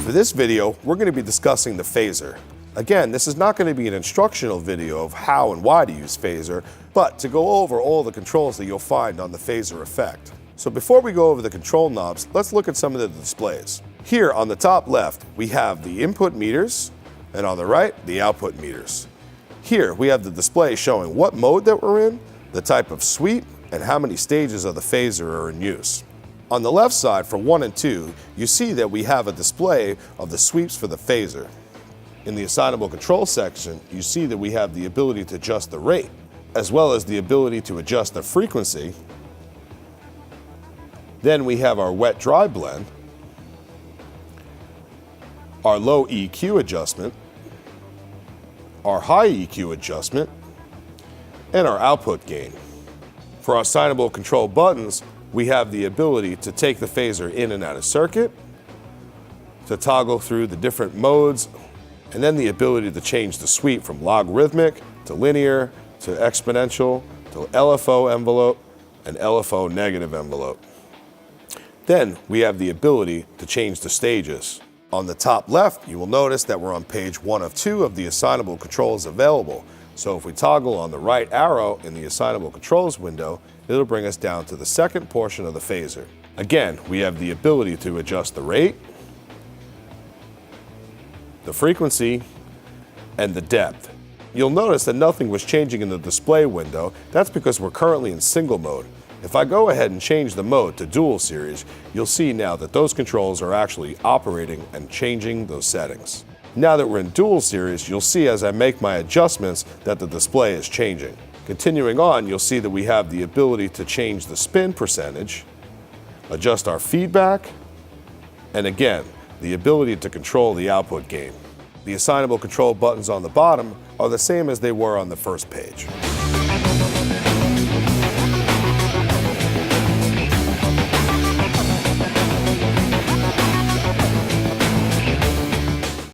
For this video, we're going to be discussing the phaser. Again, this is not going to be an instructional video of how and why to use phaser, but to go over all the controls that you'll find on the phaser effect. So before we go over the control knobs, let's look at some of the displays. Here on the top left, we have the input meters, and on the right, the output meters. Here we have the display showing what mode that we're in, the type of sweep, and how many stages of the phaser are in use. On the left side for 1 and 2, you see that we have a display of the sweeps for the phaser. In the assignable control section, you see that we have the ability to adjust the rate, as well as the ability to adjust the frequency. Then we have our wet-dry blend, our low EQ adjustment, our high EQ adjustment, and our output gain. For our assignable control buttons, we have the ability to take the phaser in and out of circuit, to toggle through the different modes, and then the ability to change the sweep from logarithmic to linear to exponential to LFO envelope and LFO negative envelope. Then we have the ability to change the stages. On the top left, you will notice that we're on page 1 of 2 of the assignable controls available. So if we toggle on the right arrow in the assignable controls window, it'll bring us down to the second portion of the phaser. Again, we have the ability to adjust the rate, the frequency, and the depth. You'll notice that nothing was changing in the display window. That's because we're currently in single mode. If I go ahead and change the mode to dual series, you'll see now that those controls are actually operating and changing those settings. Now that we're in dual series, you'll see as I make my adjustments that the display is changing. Continuing on, you'll see that we have the ability to change the spin percentage, adjust our feedback, and again, the ability to control the output gain. The assignable control buttons on the bottom are the same as they were on the first page.